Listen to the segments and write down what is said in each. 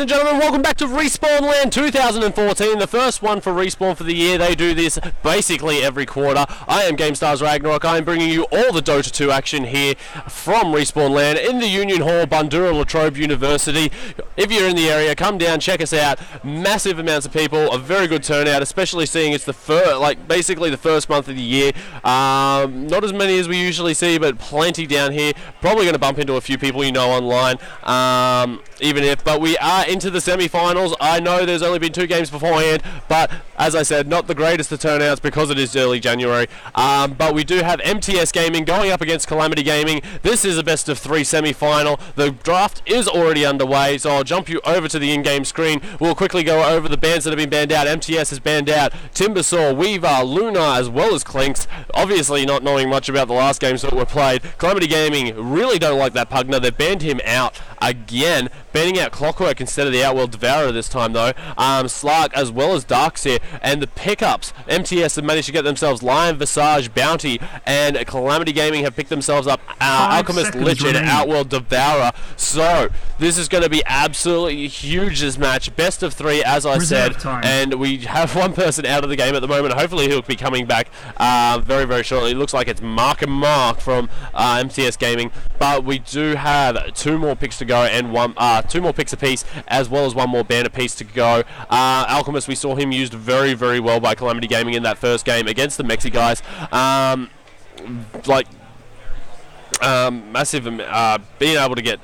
and gentlemen, welcome back to Respawn Land 2014, the first one for Respawn for the year. They do this basically every quarter. I am GameStar's RagnaroK. I am bringing you all the Dota 2 action here from Respawn Land in the Union Hall, Bandura Latrobe University. If you're in the area, come down, check us out. Massive amounts of people, a very good turnout, especially seeing it's the basically the first month of the year. Not as many as we usually see, but plenty down here. Probably going to bump into a few people you know online. But we are into the semi-finals. I know there's only been 2 games beforehand, but as I said, not the greatest of turnouts because it is early January. But we do have MTS Gaming going up against Calamity Gaming. This is a best of 3 semi-final. The draft is already underway, so I'll jump you over to the in-game screen. We'll quickly go over the bands that have been banned out. MTS has banned out Timbersaw, Weaver, Luna, as well as Clinks. Obviously not knowing much about the last games that were played. Calamity Gaming really don't like that Pugner. They've banned him out again, banning out Clockwork instead of the Outworld Devourer this time though. Slark as well as Darkseer, and the pickups, MTS have managed to get themselves Lion, Visage, Bounty, and Calamity Gaming have picked themselves up Alchemist, Lich, and Outworld Devourer. So this is going to be absolutely huge, this match. Best of 3 as I said, and we have one person out of the game at the moment. Hopefully he'll be coming back very, very shortly. It looks like it's Mark and Mark from MTS Gaming, but we do have 2 more picks to go, and 2 more picks apiece, as well as 1 more banner piece to go. Alchemist, we saw him used very, very well by Calamity Gaming in that first game against the Mexi guys. Massive, being able to get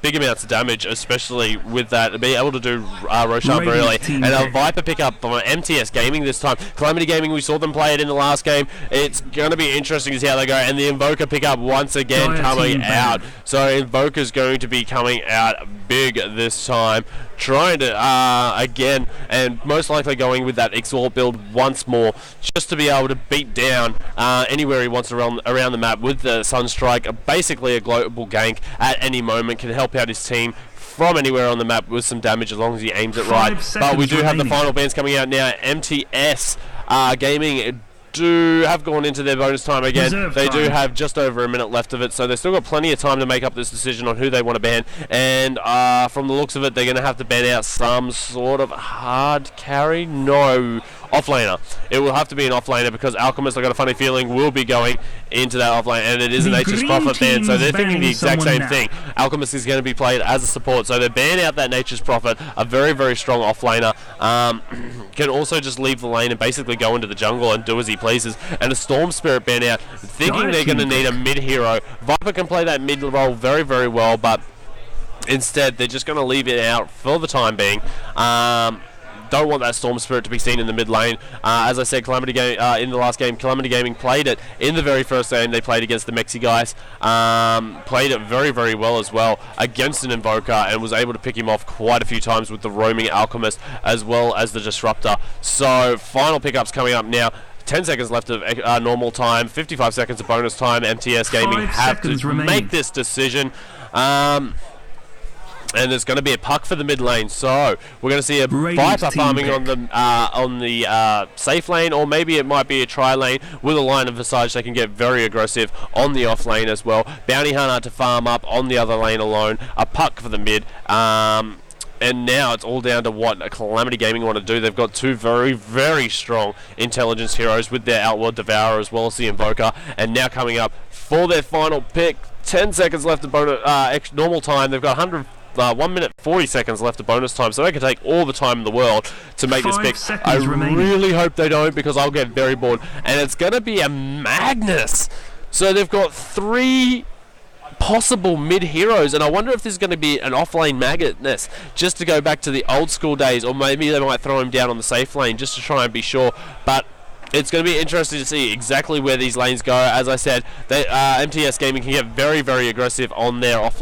big amounts of damage, especially with that, being able to do Roshan very early, and a Viper pickup from MTS Gaming this time. Calamity Gaming, we saw them play it in the last game. It's going to be interesting to see how they go, and the Invoker pickup once again coming out. So Invoker's going to be coming out big this time, trying to, again, and most likely going with that Exalt build once more, just to be able to beat down anywhere he wants around the map with the Sunstrike. Basically a global gank at any moment, can help out his team from anywhere on the map with some damage as long as he aims it right. But we do have the final bands coming out now. MTS Gaming have gone into their bonus time again. They do have just over a minute left of it, so they've still got plenty of time to make up this decision on who they want to ban. And from the looks of it, they're going to have to ban out some sort of hard carry. No, offlaner. It will have to be an offlaner because Alchemist, I've got a funny feeling, will be going into that offlane, and it is an Nature's Prophet ban, so they're thinking the exact same thing. Alchemist is going to be played as a support, so they're banning out that Nature's Prophet, a very, very strong offlaner. Can also just leave the lane and basically go into the jungle and do as he pleases. And a Storm Spirit ban out, thinking they're going to need a mid-hero. Viper can play that mid role very, very well, but instead they're just going to leave it out for the time being. Don't want that Storm Spirit to be seen in the mid lane. As I said, Calamity Gaming in the last game, Calamity Gaming played it in the very first game they played against the Mexi guys. Played it very, very well as well against an Invoker, and was able to pick him off quite a few times with the roaming Alchemist as well as the Disruptor. So final pickups coming up now. 10 seconds left of normal time, 55 seconds of bonus time. MTS Gaming have to make this decision. And there's going to be a puck for the mid lane, so we're going to see a Viper farming on the safe lane, or maybe it might be a tri lane with a line of Visage. They can get very aggressive on the off lane as well. Bounty Hunter to farm up on the other lane alone. A puck for the mid. And now it's all down to what Calamity Gaming want to do. They've got 2 very, very strong intelligence heroes with their Outworld Devourer as well as the Invoker. And now coming up for their final pick. 10 seconds left of normal time. They've got 1 minute 40 seconds left of bonus time, so they can take all the time in the world to make this pick. I really hope they don't, because I'll get very bored. And it's going to be a Magnus. So they've got 3 possible mid-heroes, and I wonder if there's going to be an off-lane Magnus, just to go back to the old school days, or maybe they might throw him down on the safe lane just to try and be sure. But it's going to be interesting to see exactly where these lanes go. As I said, MTS Gaming can get very, very aggressive on their off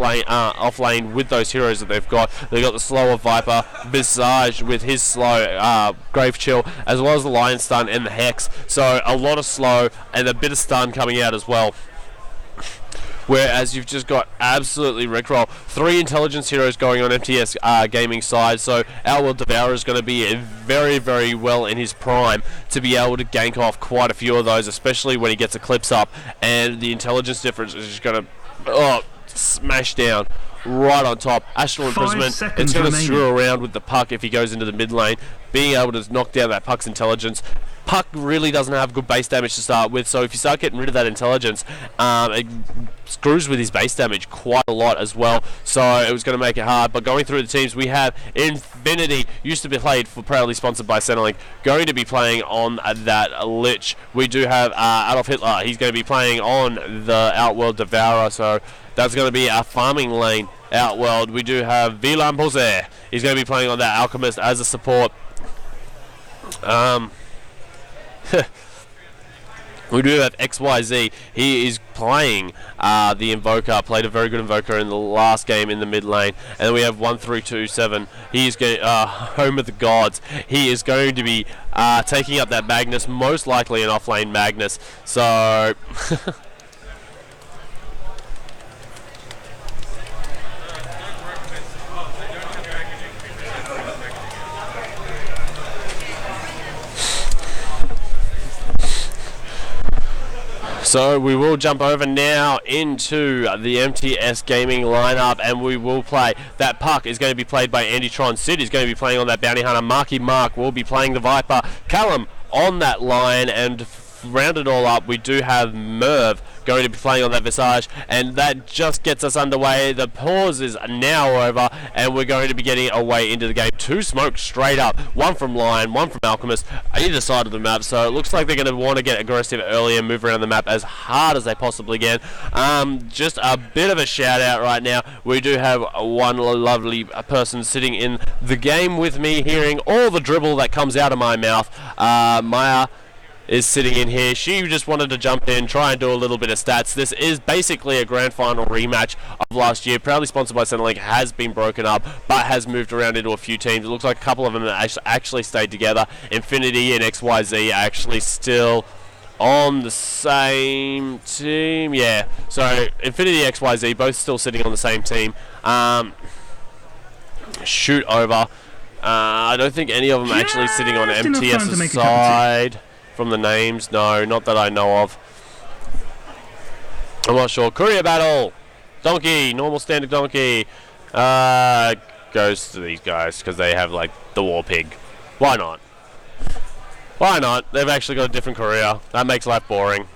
lane with those heroes that they've got. They've got the slower Viper, Visage with his slow Grave Chill, as well as the Lion Stun and the Hex. So a lot of slow and a bit of stun coming out as well. Whereas you've just got absolutely rickroll. 3 intelligence heroes going on MTS Gaming side, so Outworld Devourer is going to be very, very well in his prime to be able to gank off quite a few of those, especially when he gets Eclipse up, and the intelligence difference is just going to smash down right on top. Astral Imprisonment, it's going to screw around with the puck if he goes into the mid lane, being able to knock down that puck's intelligence. Puck really doesn't have good base damage to start with, so if you start getting rid of that intelligence, it screws with his base damage quite a lot as well, so it was going to make it hard. But going through the teams, we have Infinity, used to be played for, proudly sponsored by Centrelink, going to be playing on that Lich. We do have Adolf Hitler, he's going to be playing on the Outworld Devourer, so that's going to be our farming lane Outworld. We do have Vilam Pose, he's going to be playing on that Alchemist as a support. We do have XYZ. He is playing the Invoker. Played a very good Invoker in the last game in the mid lane. And then we have 1327. He is going Home of the Gods. He is going to be taking up that Magnus, most likely an offlane Magnus. So So we will jump over now into the MTS gaming lineup, and we will play. That puck is going to be played by Andytron. Sid is going to be playing on that Bounty Hunter. Marky Mark will be playing the Viper. Callum on that line, and round it all up, we do have Merv going to be playing on that Visage, and that just gets us underway. The pause is now over, and we're going to be getting away into the game. Two smokes straight up, one from Lion, one from Alchemist, either side of the map, so it looks like they're going to want to get aggressive early and move around the map as hard as they possibly can. Just a bit of a shout out right now. We do have one lovely person sitting in the game with me, hearing all the dribble that comes out of my mouth. Maya is sitting in here. She just wanted to jump in, try and do a little bit of stats. This is basically a grand final rematch of last year. Proudly sponsored by Centrelink, has been broken up, but has moved around into a few teams. It looks like a couple of them actually stayed together. Infinity and XYZ are actually still on the same team. Yeah, so Infinity XYZ both still sitting on the same team. Shoot over. I don't think any of them are actually sitting on MTS's side. From the names, no, not that I know of. I'm not sure. Courier battle, donkey, normal standard donkey. Goes to these guys because they have like the war pig. Why not? Why not? They've actually got a different courier. That makes life boring.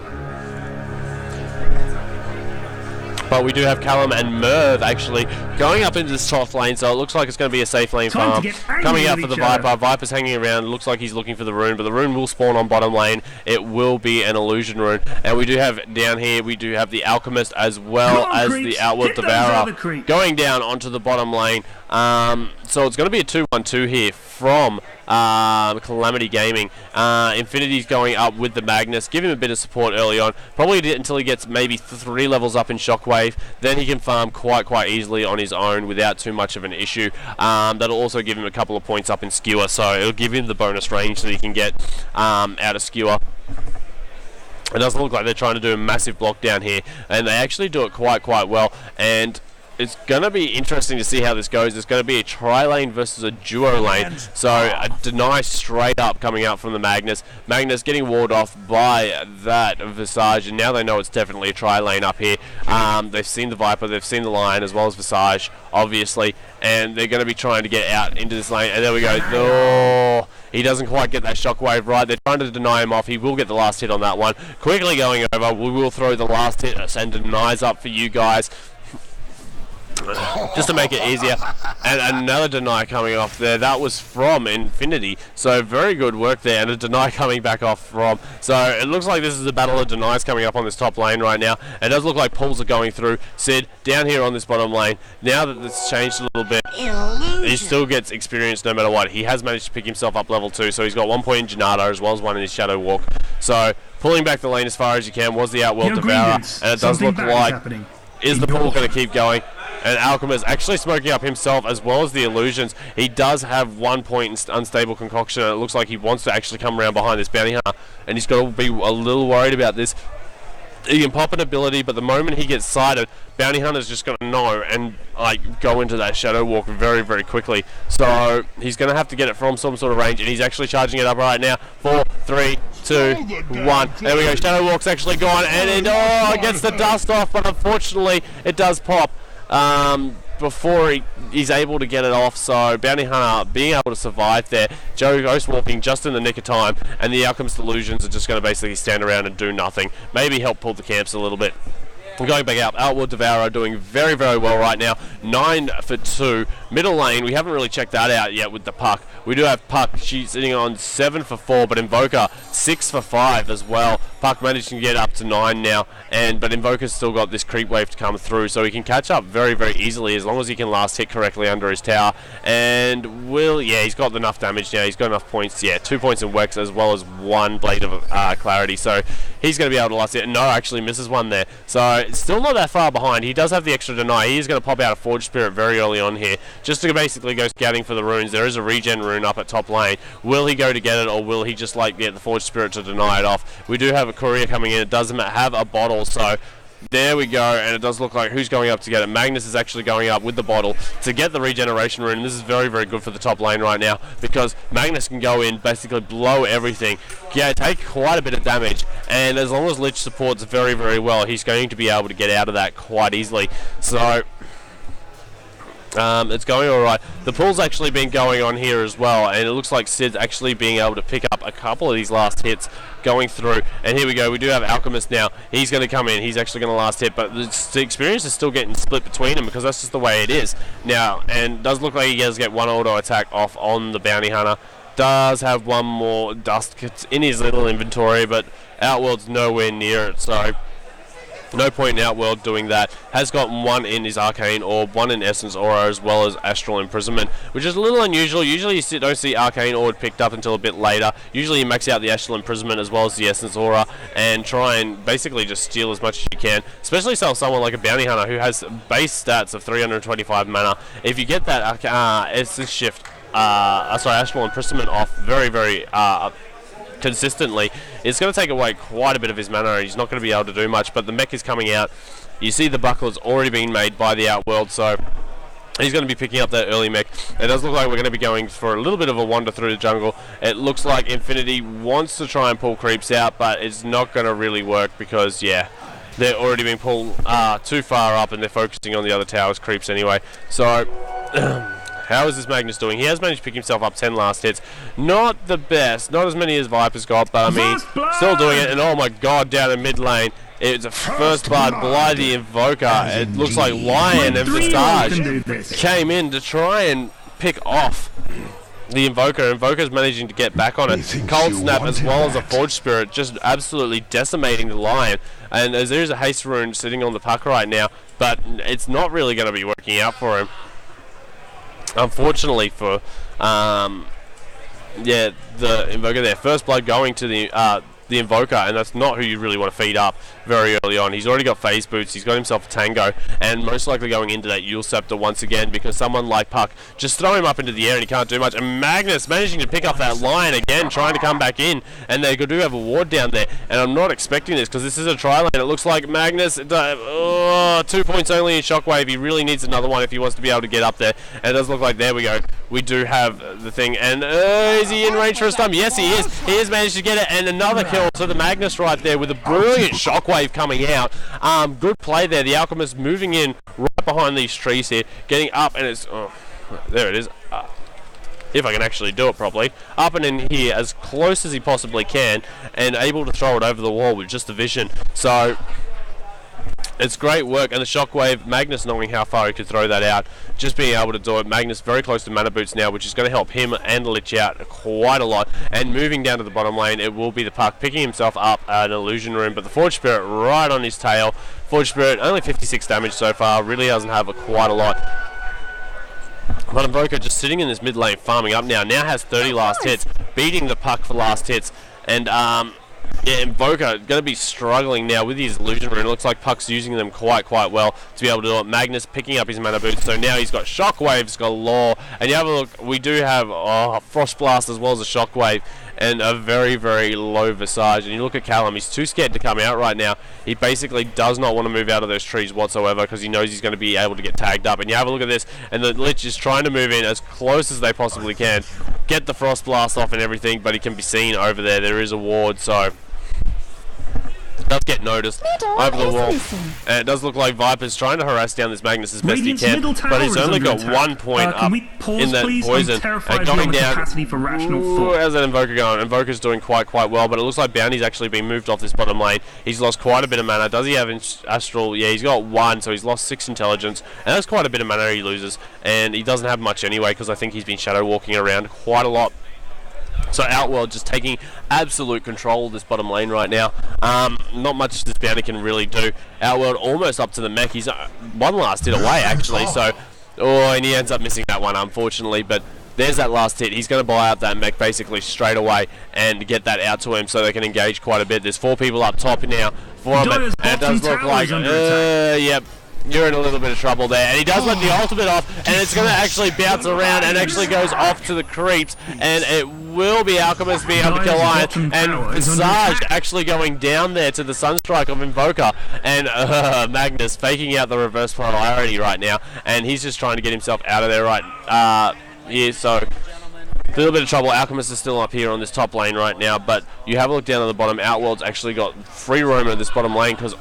But we do have Callum and Merv actually going up into this top lane, so it looks like it's going to be a safe lane farm. Coming out for the Viper. Viper's hanging around. It looks like he's looking for the rune, but the rune will spawn on bottom lane. It will be an illusion rune. And we do have down here, we do have the Alchemist as well as the Outworld Devourer going down onto the bottom lane. So it's going to be a 2-1-2 here from Calamity Gaming. Infinity's going up with the Magnus. Give him a bit of support early on, probably until he gets maybe 3 levels up in Shockwave. Then he can farm quite easily on his own without too much of an issue. That'll also give him a couple of points up in Skewer, so it'll give him the bonus range that he can get out of Skewer. It doesn't look like they're trying to do a massive block down here, and they actually do it quite well. And it's going to be interesting to see how this goes. It's going to be a tri-lane versus a duo lane. So a deny straight up coming out from the Magnus. Magnus getting warded off by that Visage, and now they know it's definitely a tri-lane up here. They've seen the Viper, they've seen the Lion, as well as Visage, obviously, and they're going to be trying to get out into this lane. And there we go. Oh, he doesn't quite get that Shockwave right. They're trying to deny him off. He will get the last hit on that one. Quickly going over. We will throw the last hit and denies up for you guys, just to make it easier. And another deny coming off there. That was from Infinity, so very good work there, and a deny coming back off from. So it looks like this is a battle of denies coming up on this top lane right now. It does look like pulls are going through. Sid down here on this bottom lane. Now that it's changed a little bit, he still gets experience no matter what. He has managed to pick himself up level 2, so he's got 1 point in Janado as well as 1 in his Shadow Walk. So pulling back the lane as far as you can was the Outworld Devourer, and it does look like is the pull going to keep going. And Alchemist actually smoking up himself as well as the illusions. He does have 1 point in unstable concoction, and it looks like he wants to actually come around behind this bounty hunter, and he's got to be a little worried about this. He can pop an ability, but the moment he gets sighted, Bounty Hunter's just going to know and like go into that Shadow Walk very, very quickly. So he's going to have to get it from some sort of range, and he's actually charging it up right now. 4, 3, 2, 1. There we go. Shadow Walk's actually gone, and it gets the dust off, but unfortunately it does pop before he's able to get it off. So Bounty Hunter being able to survive there. Joe Ghost walking just in the nick of time, and the Alchemist Illusions are just going to basically stand around and do nothing. Maybe help pull the camps a little bit. Going back up, Outward Devourer doing very, very well right now. 9 for 2. Middle lane, we haven't really checked that out yet with the Puck. We do have Puck, she's sitting on 7 for 4, but Invoker 6 for 5 as well. Puck managed to get up to 9 now, but Invoker's still got this creep wave to come through, so he can catch up very, very easily as long as he can last hit correctly under his tower. And he's got enough damage now, he's got enough points, 2 points in Wex as well as 1 Blade of Clarity, so he's going to be able to last it. No, actually misses one there, so it's still not that far behind. He does have the extra deny. He is going to pop out a Forge Spirit very early on here, just to basically go scouting for the runes. There is a regen rune up at top lane. Will he go to get it, or will he just get the Forge Spirit to deny it off? We do have a courier coming in. It doesn't have a bottle, so there we go, and it does look like who's going up to get it. Magnus is actually going up with the bottle to get the regeneration rune. This is very, very good for the top lane right now, because Magnus can go in, basically blow everything, take quite a bit of damage, and as long as Lich supports very, very well, he's going to be able to get out of that quite easily. So it's going alright. The pull's actually been going on here as well, and it looks like Sid's actually being able to pick up a couple of these last hits going through. And here we go, we do have Alchemist now. He's going to come in, he's actually going to last hit, but the experience is still getting split between them, because that's just the way it is now. And it does look like he does get one auto attack off on the Bounty Hunter. Does have one more dust kit in his little inventory, but Outworld's nowhere near it, so no point in Outworld doing that. Has got one in his Arcane Orb, one in Essence Aura, as well as Astral Imprisonment, which is a little unusual. Usually you don't see Arcane Orb picked up until a bit later. Usually you max out the Astral Imprisonment as well as the Essence Aura and try and basically just steal as much as you can, especially someone like a Bounty Hunter who has base stats of 325 mana. If you get that Essence Shift, Astral Imprisonment off very, very consistently, it's going to take away quite a bit of his mana, and he's not going to be able to do much. But the mech is coming out. You see the buckler's already been made by the Outworld, so he's going to be picking up that early mech. It does look like we're going to be going for a little bit of a wander through the jungle. It looks like Infinity wants to try and pull creeps out, but it's not going to really work because, they're already being pulled too far up, and they're focusing on the other towers creeps anyway. So how is this Magnus doing? He has managed to pick himself up 10 last hits. Not the best. Not as many as Viper's got, but I mean, still doing it. And oh my god, down in mid lane, it's a first blood by the Invoker. It looks like Lion and Visage came in to try and pick off the Invoker. Invoker's managing to get back on it. Cold Snap as well as a Forge Spirit just absolutely decimating the Lion. And as there's a haste rune sitting on the Puck right now, but it's not really going to be working out for him. Unfortunately for the Invoker there. First blood going to the Invoker, and that's not who you really want to feed up very early on. He's already got phase boots, he's got himself a Tango, and most likely going into that Yule Scepter once again, because someone like Puck just throw him up into the air and he can't do much. And Magnus managing to pick up that Lion again, trying to come back in, and they do have a ward down there. And I'm not expecting this because this is a tri-lane. It looks like Magnus, 2 points only in Shockwave. He really needs another one if he wants to be able to get up there. And it does look like, there we go, we do have the thing. And is he in range for a stun? Yes, he is. He has managed to get it, and another kill to the Magnus right there with a brilliant Shockwave coming out. Good play there. The Alchemist moving in right behind these trees here, getting up, and it's there it is. If I can actually do it properly, up and in here as close as he possibly can, and able to throw it over the wall with just the vision. So it's great work, and the Shockwave, Magnus knowing how far he could throw that out, just being able to do it. Magnus very close to Mana Boots now, which is going to help him and Lich out quite a lot. And moving down to the bottom lane, it will be the Puck picking himself up an Illusion Rune, but the Forge Spirit right on his tail. Forge Spirit only 56 damage so far, really doesn't have quite a lot. But Invoker just sitting in this mid lane farming up now has 30 last hits, beating the Puck for last hits, and Invoker going to be struggling now with his Illusion Rune. It looks like Puck's using them quite well to be able to do it. Magnus picking up his Mana Boots, so now he's got Shockwaves galore. And you have a look, we do have Frost Blast as well as a Shockwave. and a very, very low Visage. And you look at Callum, he's too scared to come out right now. He basically does not want to move out of those trees whatsoever because he knows he's going to be able to get tagged up. And you have a look at this, and the Lich is trying to move in as close as they possibly can, get the Frost Blast off and everything, but he can be seen over there. There is a ward, so does get noticed over the wall, and it does look like Viper's trying to harass down this Magnus as best he can, but he's only got 1 point up in that poison, and going down. How's that Invoker going? Invoker's doing quite well, but it looks like Bounty's actually been moved off this bottom lane. He's lost quite a bit of mana. Does he have Astral? Yeah, he's got 1, so he's lost 6 intelligence, and that's quite a bit of mana he loses, and he doesn't have much anyway because I think he's been shadow walking around quite a lot. So Outworld just taking absolute control of this bottom lane right now. Not much this Bounty can really do. Outworld almost up to the mech. He's one last hit away actually. So, and he ends up missing that one unfortunately. But there's that last hit. He's going to buy up that mech basically straight away and get that out to him so they can engage quite a bit. There's 4 people up top now for him, and it does look like, yep. You're in a little bit of trouble there, and he does let the ultimate off, and it's going to actually bounce around and actually goes off to the creeps, and it will be Alchemist being able to kill Iron, and Visage actually going down there to the Sunstrike of Invoker, and Magnus faking out the reverse polarity right now, and he's just trying to get himself out of there right here, so a little bit of trouble. Alchemist is still up here on this top lane right now, but you have a look down at the bottom. Outworld's actually got free roam of this bottom lane because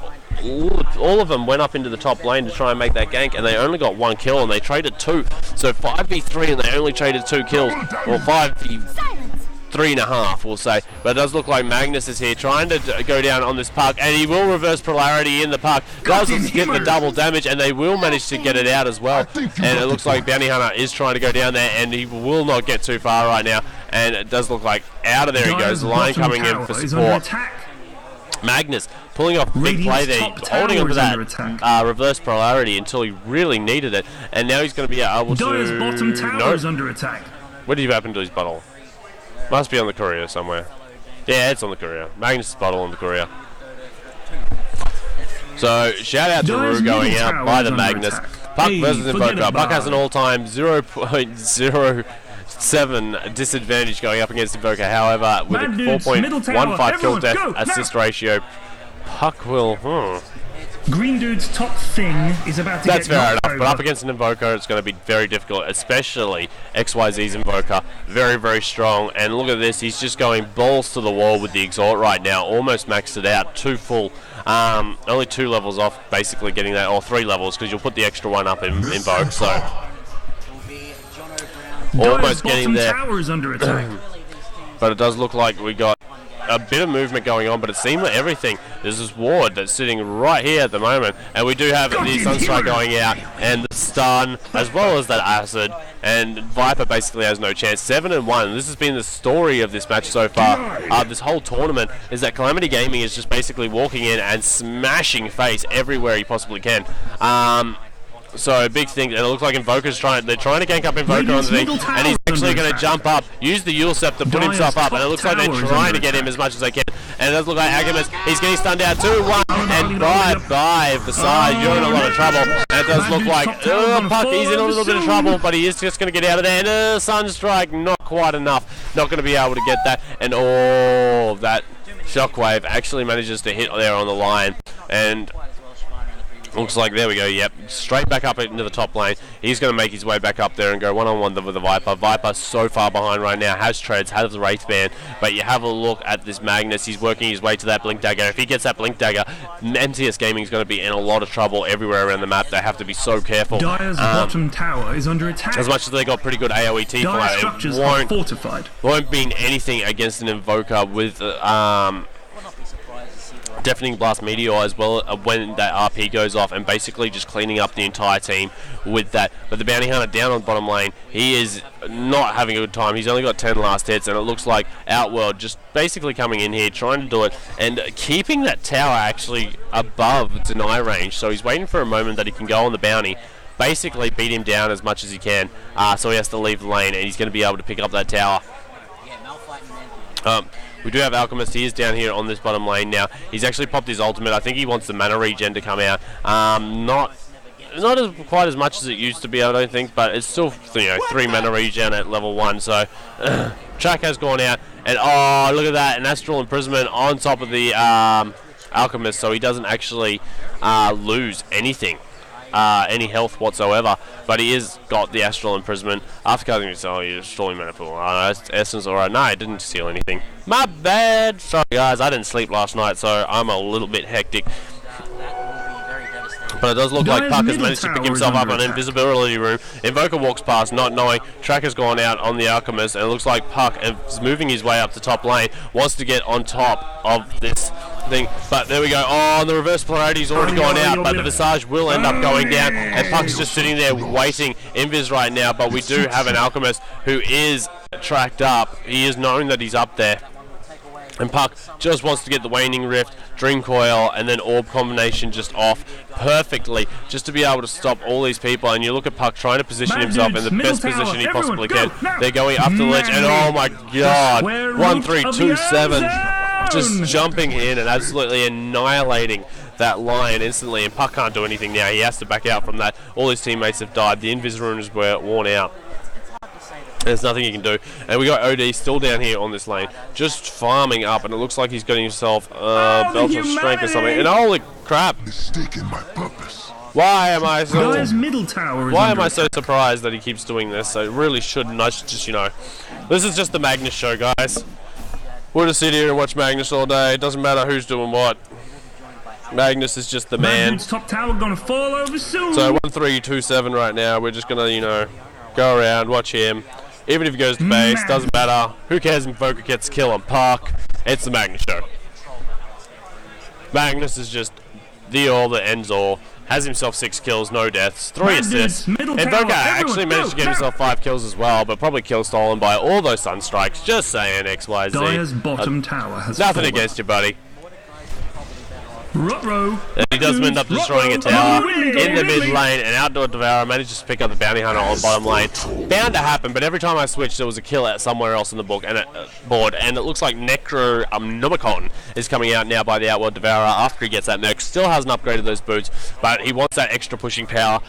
all of them went up into the top lane to try and make that gank, and they only got 1 kill, and they traded 2. So 5v3, and they only traded 2 kills. Or 5v3.5, we'll say. But it does look like Magnus is here trying to go down on this puck, and he will reverse polarity in the puck. Does get the double damage, and they will manage to get it out as well. And it looks like Bounty Hunter is trying to go down there, and he will not get too far right now. And it does look like out of there he goes. The line coming in for support. Magnus pulling off big play there, holding on to that reverse polarity until he really needed it, and now he's going to be able to. Dire's bottom tower is under attack. What did you happen to his bottle? Must be on the courier somewhere. Yeah, it's on the courier. Magnus' bottle on the courier. So shout out to Rue going out by the Magnus. Puck versus Invoker. Puck has an all-time 0.07 disadvantage going up against Invoker. However, with a 4.15 kill death assist ratio, Puck will. Green dude's top thing is about to That's get fair enough, over. but up against an Invoker, it's going to be very difficult, especially XYZ's Invoker. Very, very strong. And look at this, he's just going balls to the wall with the Exalt right now. Almost maxed it out, 2 full. Only 2 levels off, basically getting that, or 3 levels, because you'll put the extra one up in Invoke, so almost getting there. Under attack. But it does look like we got a bit of movement going on, but it seemed like everything. There's this ward that's sitting right here at the moment, and we do have the Sunstrike going out, and the stun, as well as that acid, and Viper basically has no chance. 7-1. This has been the story of this match so far. This whole tournament is that Calamity Gaming is just basically walking in and smashing face everywhere he possibly can. So a big thing, and it looks like Invoker's they're trying to gank up Invoker on the thing, and he's actually going to jump up, use the Yule Scepter, put himself up, and it looks like they're trying to get him as much as they can. And it does look like Aghamus, he's getting stunned out 2-1, and bye Visage, you're in a lot of trouble. And it does look like, Puck, he's in a little bit of trouble, but he is just going to get out of there, and Sunstrike, not quite enough, not going to be able to get that, and that Shockwave actually manages to hit there on the line, and looks like, there we go, yep, straight back up into the top lane. He's going to make his way back up there and go one-on-one with the Viper. Viper so far behind right now, has treads, has the Wraith Band, but you have a look at this Magnus. He's working his way to that Blink Dagger. If he gets that Blink Dagger, MTS Gaming is going to be in a lot of trouble everywhere around the map. They have to be so careful. Dire's bottom tower is under attack. As much as they got pretty good AoE T for it, won't mean anything against an Invoker with Deafening Blast Meteor, as well when that RP goes off, and basically just cleaning up the entire team with that. But the Bounty Hunter down on the bottom lane, he is not having a good time. He's only got 10 last hits, and it looks like Outworld just basically coming in here, trying to do it, and keeping that tower actually above deny range. So he's waiting for a moment that he can go on the Bounty, basically beat him down as much as he can, so he has to leave the lane, and he's going to be able to pick up that tower. We do have Alchemist. He is down here on this bottom lane now. He's actually popped his ultimate. I think he wants the mana regen to come out. not as quite as much as it used to be, I don't think, but it's still 3 mana regen at level 1. So Track has gone out, and oh, look at that, an Astral Imprisonment on top of the Alchemist, so he doesn't actually lose anything. Any health whatsoever, but he has got the Astral Imprisonment after casting his you're destroying mana pool. Essence, alright. No, I didn't steal anything. My bad. Sorry guys, I didn't sleep last night, so I'm a little bit hectic. But it does look like Puck has managed to pick himself up on an invisibility room. Invoker walks past, not knowing. Track has gone out on the Alchemist, and it looks like Puck is moving his way up the top lane, wants to get on top of this thing. But there we go. Oh, the reverse polarity's already gone out, but the Visage will end up going down, and Puck's just sitting there waiting invis right now. But we do have an Alchemist who is tracked up. He is knowing that he's up there. And Puck just wants to get the Waning Rift, Dream Coil, and then Orb combination just off perfectly, just to be able to stop all these people. And you look at Puck trying to position himself in the best position he possibly can. They're going up the ledge, and oh my god, 1-3-2-7, just jumping in and absolutely annihilating that Lion instantly. And Puck can't do anything now. He has to back out from that. All his teammates have died. The Invis runes were worn out. There's nothing he can do. And we got OD still down here on this lane, just farming up, and it looks like he's getting himself Belt of Strength or something. And holy crap! Mistaken my purpose. Why am I so? Why am I so surprised that he keeps doing this? I really shouldn't. I should just, this is just the Magnus show, guys. We'll just sit here and watch Magnus all day. It doesn't matter who's doing what. Magnus is just the man. Top tower gonna fall over soon. So 1-3-2-7 right now. We're just gonna, go around, watch him. Even if he goes to base, doesn't matter. Who cares if Invoker gets a kill on Puck? It's the Magnus show. Magnus is just the all that ends all. Has himself 6 kills, no deaths, 3 assists. Invoker actually managed to get himself 5 kills as well, but probably kill stolen by all those Sunstrikes. Just saying, XYZ. Dire's bottom tower has nothing fallen. Against you, buddy. Ruh-roh. And he does end up destroying a tower in the mid lane, and Outdoor Devourer manages to pick up the Bounty Hunter on bottom lane. Bound to happen, but every time I switch, there was a kill out somewhere else in the book and board, and it looks like Necronomicon is coming out now by the Outdoor Devourer after he gets that Merc. Still hasn't upgraded those boots, but he wants that extra pushing power.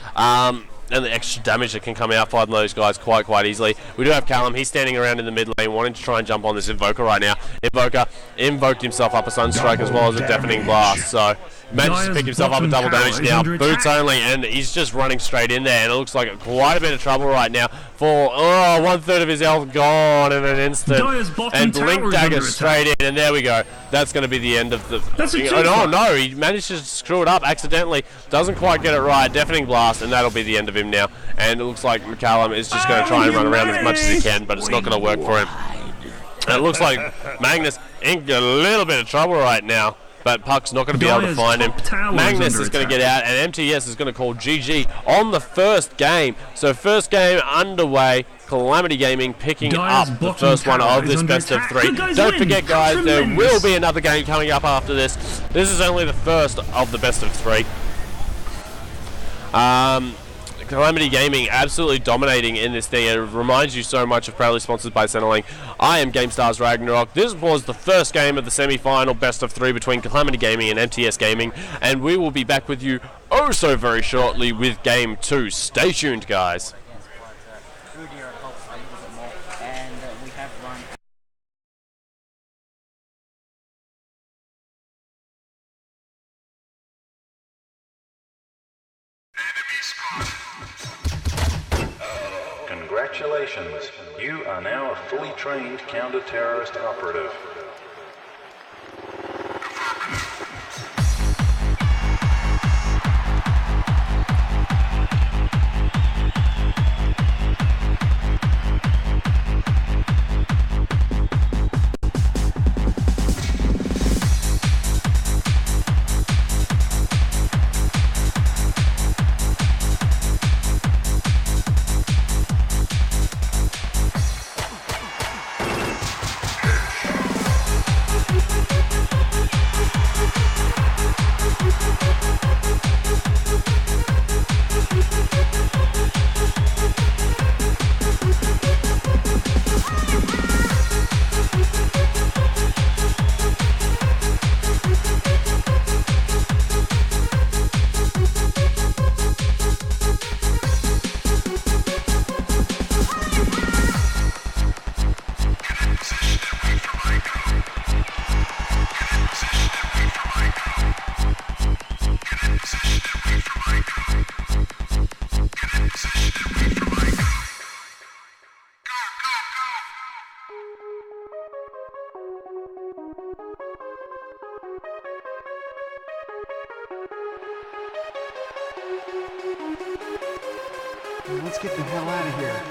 And the extra damage that can come out fighting those guys quite easily. We do have Callum. He's standing around in the mid lane, wanting to try and jump on this Invoker right now. Invoker invoked himself up a Sunstrike as well as a Deafening Blast. So managed to pick himself up a double damage now. Boots only, and he's just running straight in there. And it looks like quite a bit of trouble right now for 1/3 of his health gone in an instant. And Blink Dagger straight in, and there we go. That's going to be the end of the... Oh no, he managed to screw it up accidentally. Doesn't quite get it right. Deafening Blast, and that'll be the end of him now. And it looks like McCallum is just going to try and run around as much as he can, but it's not going to work for him. And it looks like Magnus in a little bit of trouble right now, but Puck's not going to be able to find him. Magnus is going to get out, and MTS is going to call GG on the first game. So first game underway. Calamity Gaming picking up the first one of this best of 3. Don't forget, guys, there will be another game coming up after this. This is only the first of the best of 3. Calamity Gaming absolutely dominating in this thing, and it reminds you so much of proudly sponsored by Centrelink. I am GameStar's RagnaroK. This was the first game of the semi-final best of 3 between Calamity Gaming and MTS Gaming, and we will be back with you oh so very shortly with game 2. Stay tuned, guys. Congratulations, you are now a fully trained counter-terrorist operative. Let's get the hell out of here.